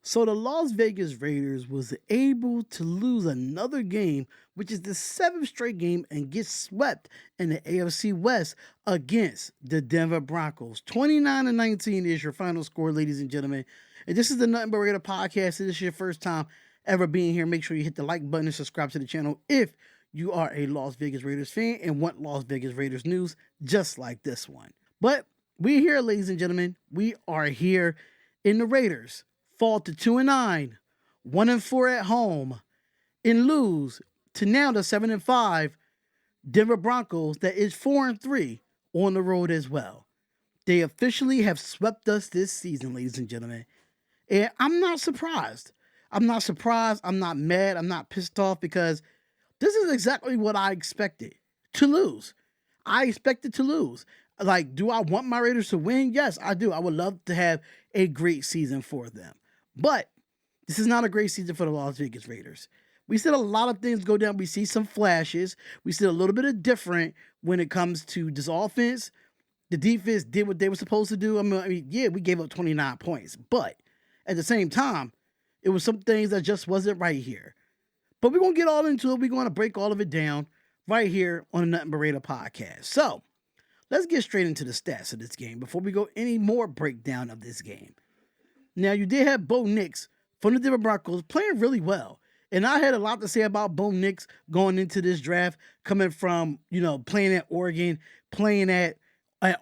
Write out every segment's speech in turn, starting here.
So the Las Vegas Raiders was able to lose another game, which is the seventh straight game, and get swept in the AFC West against the Denver Broncos. 29-19 is your final score, ladies and gentlemen. And this is the Nothing But Raider podcast. If this is your first time ever being here, make sure you hit the like button and subscribe to the channel if you are a Las Vegas Raiders fan and want Las Vegas Raiders news just like this one. But we're here, ladies and gentlemen. We are here in the Raiders. Fall to 2-9, 1-4 at home, and lose to now the 7-5 Denver Broncos that is 4-3 on the road as well. They officially have swept us this season, ladies and gentlemen. And I'm not surprised. I'm not surprised. I'm not mad. I'm not pissed off because this is exactly what I expected to lose. I expected to lose. Like, do I want my Raiders to win? Yes, I do. I would love to have a great season for them. But this is not a great season for the Las Vegas Raiders. We see a lot of things go down. We see some flashes. We see a little bit of different when it comes to this offense. The defense did what they were supposed to do. I mean, yeah, we gave up 29 points. But at the same time, it was some things that just wasn't right here. But we're going to get all into it. We're going to break all of it down right here on the Nothing But Raider podcast. So let's get straight into the stats of this game before we go any more breakdown of this game. Now, you did have Bo Nix from the Denver Broncos playing really well. And I had a lot to say about Bo Nix going into this draft, coming from, playing at Oregon, playing at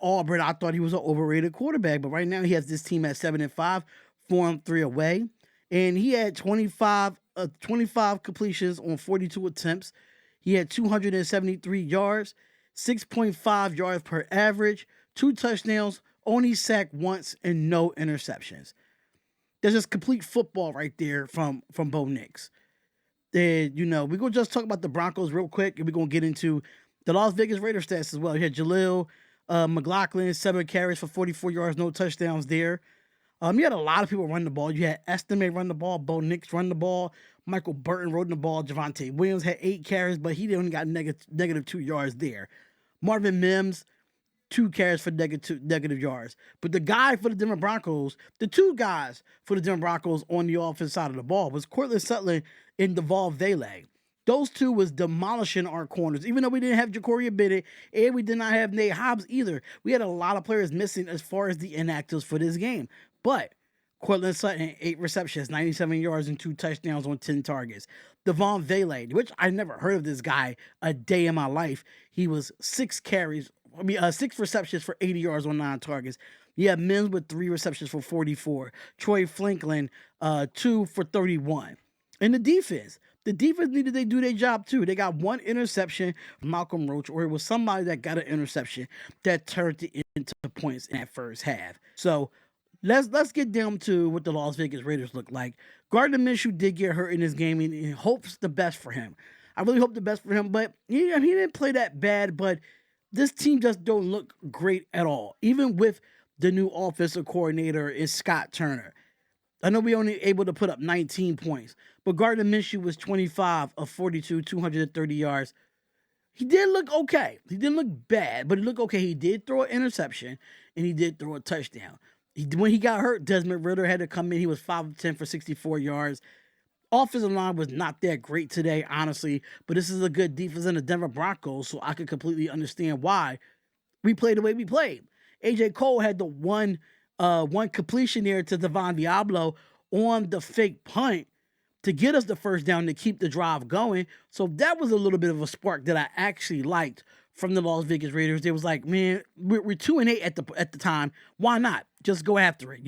Auburn. I thought he was an overrated quarterback. But right now he has this team at 7-5, 4-3 away. And he had 25 completions on 42 attempts. He had 273 yards, 6.5 yards per average, 2 touchdowns, only sacked once, and no interceptions. There's just complete football right there from Bo Nix. And, we're going to just talk about the Broncos real quick, and we're going to get into the Las Vegas Raiders stats as well. You had Jaleel McLaughlin, 7 carries for 44 yards, no touchdowns there. You had a lot of people run the ball. You had Estime run the ball, Bo Nix run the ball, Michael Burton rode the ball, Javonte Williams had 8 carries, but he only got negative 2 yards there. Marvin Mims, 2 carries for negative yards. But the guy for the Denver Broncos, the 2 guys for the Denver Broncos on the offensive side of the ball was Cortland Sutton and Deval Vele. Those 2 was demolishing our corners, even though we didn't have Jacoria Bennett and we did not have Nate Hobbs either. We had a lot of players missing as far as the inactives for this game. But Cortland Sutton, 8 receptions, 97 yards, and 2 touchdowns on 10 targets. Devon Vele, which I never heard of this guy a day in my life. He was 6 receptions for 80 yards on 9 targets. You have Mims with 3 receptions for 44. Troy Franklin, 2 for 31. And the defense needed to do their job too. They got 1 interception from Malcolm Roach, or it was somebody that got an interception that turned it into points in that first half. So let's get down to what the Las Vegas Raiders look like. Gardner Minshew did get hurt in this game, and he hopes the best for him. I really hope the best for him, but he didn't play that bad, but this team just don't look great at all, even with the new offensive coordinator in Scott Turner. I know we only able to put up 19 points, but Gardner Minshew was 25 of 42, 230 yards. He did look okay. He didn't look bad, but he looked okay. He did throw an interception, and he did throw a touchdown. When he got hurt, Desmond Ridder had to come in. He was 5 of 10 for 64 yards. Offensive line was not that great today, honestly, but this is a good defense in the Denver Broncos, so I could completely understand why we played the way we played. A.J. Cole had the one completion there to Devon Diablo on the fake punt to get us the first down to keep the drive going. So that was a little bit of a spark that I actually liked from the Las Vegas Raiders. They was like, man, we're 2-8 at the time. Why not? Just go after it,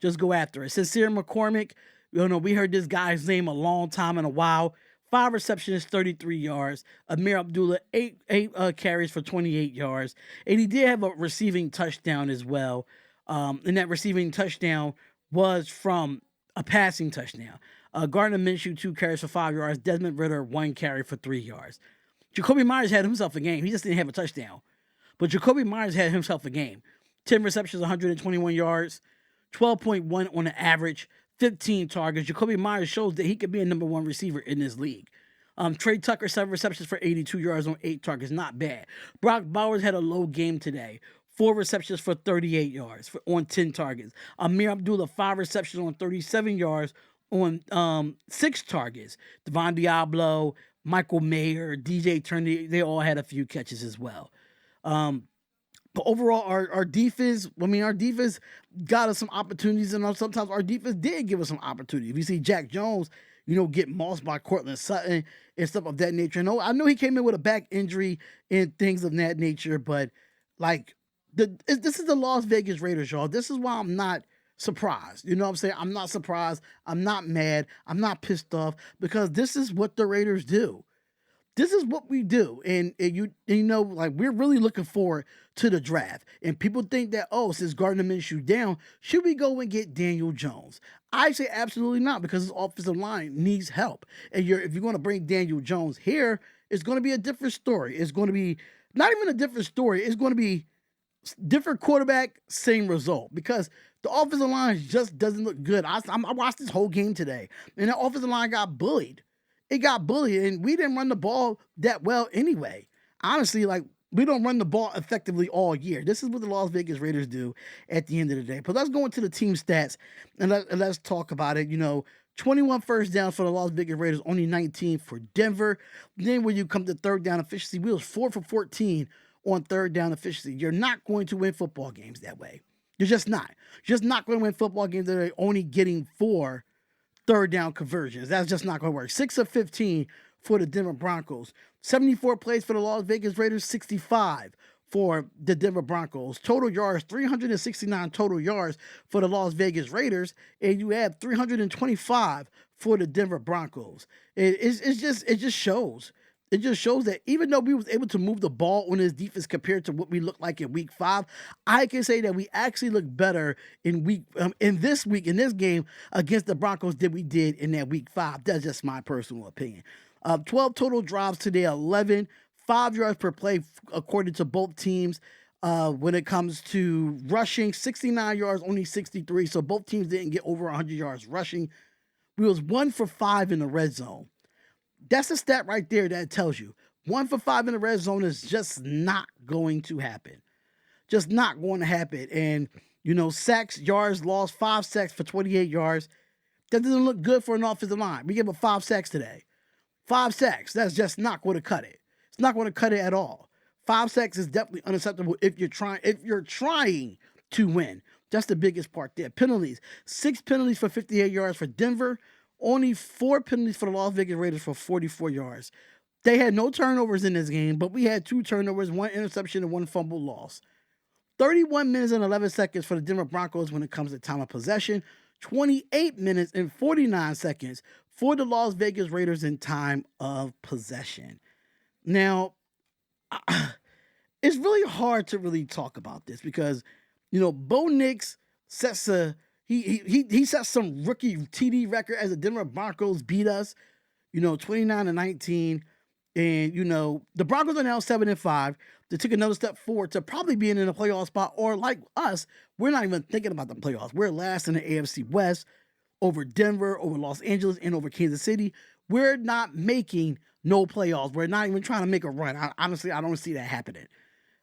Just go after it. Sincere McCormick, we heard this guy's name a long time in a while. 5 receptions, 33 yards. Amir Abdullah, 8 carries for 28 yards. And he did have a receiving touchdown as well. And that receiving touchdown was from a passing touchdown. Gardner Minshew, 2 carries for 5 yards. Desmond Ridder, 1 carry for 3 yards. Jacoby Myers had himself a game. He just didn't have a touchdown. But Jacoby Myers had himself a game. 10 receptions, 121 yards, 12.1 on the average, 15 targets. Jacoby Myers shows that he could be a number 1 receiver in this league. Trey Tucker, 7 receptions for 82 yards on 8 targets. Not bad. Brock Bowers had a low game today. 4 receptions for 38 yards on 10 targets. Amir Abdullah, 5 receptions on 37 yards on 6 targets. Devon Diablo, Michael Mayer, DJ Turner, they all had a few catches as well. But overall, our defense, our defense got us some opportunities, and sometimes our defense did give us some opportunities. We see Jack Jones, get mossed by Cortland Sutton and stuff of that nature. I know he came in with a back injury and things of that nature, but this is the Las Vegas Raiders, y'all. This is why I'm not surprised. You know what I'm saying? I'm not surprised. I'm not mad. I'm not pissed off, because this is what the Raiders do. This is what we do. And we're really looking forward to the draft. And people think that, since Gardner Minshew down, should we go and get Daniel Jones? I say absolutely not, because his offensive line needs help. And if you're going to bring Daniel Jones here, it's going to be a different story. It's going to be not even a different story. It's going to be different quarterback, same result, because the offensive line just doesn't look good. I watched this whole game today, and the offensive line got bullied. It got bullied, and we didn't run the ball that well anyway. Honestly, we don't run the ball effectively all year. This is what the Las Vegas Raiders do at the end of the day. But let's go into the team stats, and let's talk about it. 21 first downs for the Las Vegas Raiders, only 19 for Denver. Then when you come to third down efficiency, we was 4 for 14 on third down efficiency. You're not going to win football games that way. You're just not. You're just not going to win football games that are only getting 4 third down conversions. That's just not going to work. 6 of 15 for the Denver Broncos. 74 plays for the Las Vegas Raiders, 65 for the Denver Broncos. Total yards, 369 total yards for the Las Vegas Raiders, and you have 325 for the Denver Broncos. It just shows. It just shows that even though we was able to move the ball on this defense compared to what we looked like in week 5, I can say that we actually look better in this game against the Broncos than we did in that week 5. That's just my personal opinion. 12 total drives today, 11, 5 yards per play according to both teams. When it comes to rushing, 69 yards, only 63. So both teams didn't get over 100 yards rushing. We was 1 for 5 in the red zone. That's a stat right there that tells you 1 for 5 in the red zone is just not going to happen. Just not going to happen. And, sacks, yards lost, 5 sacks for 28 yards. That doesn't look good for an offensive line. We gave up 5 sacks today. 5 sacks. That's just not going to cut it. It's not going to cut it at all. 5 sacks is definitely unacceptable if you're trying to win. That's the biggest part there. Penalties. 6 penalties for 58 yards for Denver. Only 4 penalties for the Las Vegas Raiders for 44 yards. They had no turnovers in this game, but we had 2 turnovers, 1 interception, and 1 fumble loss. 31 minutes and 11 seconds for the Denver Broncos when it comes to time of possession. 28 minutes and 49 seconds for the Las Vegas Raiders in time of possession. Now, it's really hard to really talk about this because, Bo Nix sets he set some rookie TD record as the Denver Broncos beat us, 29-19. And, the Broncos are now 7-5. They took another step forward to probably being in a playoff spot, or like us, we're not even thinking about the playoffs. We're last in the AFC West over Denver, over Los Angeles, and over Kansas City. We're not making no playoffs. We're not even trying to make a run. Honestly, I don't see that happening.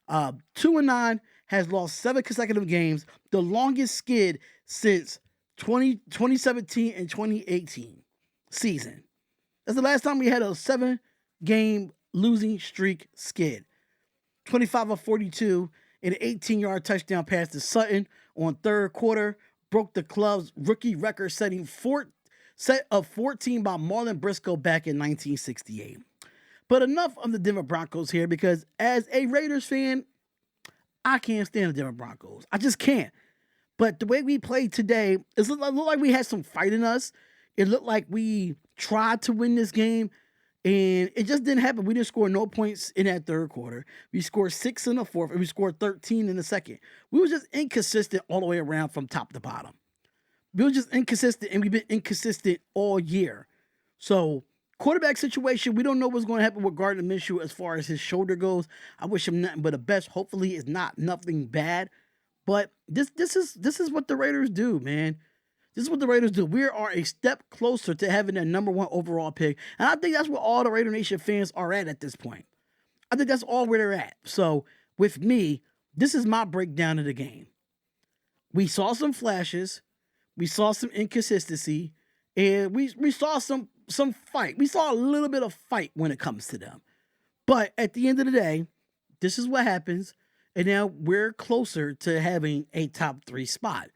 2-9 has lost 7 consecutive games, the longest skid since 2017 and 2018 season. That's the last time we had a 7-game losing streak skid. 25 of 42, an 18-yard touchdown pass to Sutton on third quarter broke the club's rookie record setting set of 14 by Marlon Briscoe back in 1968. But enough of the Denver Broncos here, because as a Raiders fan, I can't stand the Denver Broncos. I just can't. But the way we played today, it looked like we had some fight in us. It looked like we tried to win this game, and it just didn't happen. We didn't score no points in that third quarter. We scored 6 in the fourth, and we scored 13 in the second. We were just inconsistent all the way around from top to bottom. We were just inconsistent, and we've been inconsistent all year. So, quarterback situation, we don't know what's going to happen with Gardner Minshew as far as his shoulder goes. I wish him nothing but the best. Hopefully, it's not nothing bad. But this is what the Raiders do, man. This is what the Raiders do. We are a step closer to having that number 1 overall pick. And I think that's where all the Raider Nation fans are at this point. I think that's all where they're at. So, with me, This is my breakdown of the game. We saw some flashes, we saw some inconsistency, and we saw some fight. We saw a little bit of fight when it comes to them. But at the end of the day, this is what happens. And now we're closer to having a top 3 spot.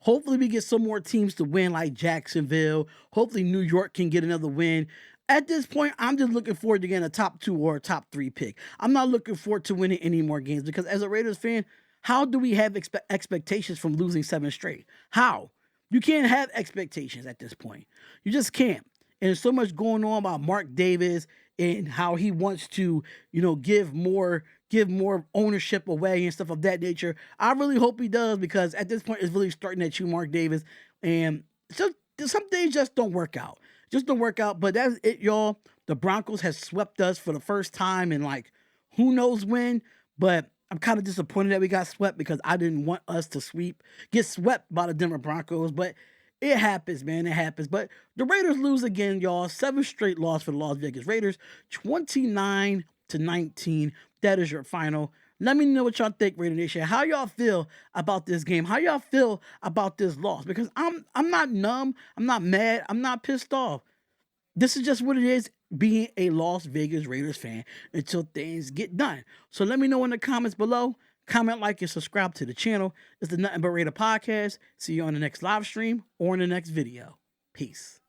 Hopefully we get some more teams to win like Jacksonville. Hopefully New York can get another win. At this point, I'm just looking forward to getting a top 2 or a top 3 pick. I'm not looking forward to winning any more games because as a Raiders fan, how do we have expectations from losing 7 straight? How? You can't have expectations at this point. You just can't. And there's so much going on about Mark Davis and how he wants to, give more ownership away and stuff of that nature. I really hope he does because at this point it's really starting at you, Mark Davis. And so some things just don't work out. Just don't work out. But that's it, y'all. The Broncos has swept us for the first time in like who knows when. But I'm kind of disappointed that we got swept because I didn't want us to get swept by the Denver Broncos. But it happens, man. It happens. But the Raiders lose again, y'all. 7 straight loss for the Las Vegas Raiders. 29-19. That is your final. Let me know what y'all think, Raider Nation. How y'all feel about this game? How y'all feel about this loss? Because I'm not numb. I'm not mad. I'm not pissed off. This is just what it is being a Las Vegas Raiders fan until things get done. So let me know in the comments below. Comment, like, and subscribe to the channel. It's the Nothing But Raider podcast. See you on the next live stream or in the next video. Peace.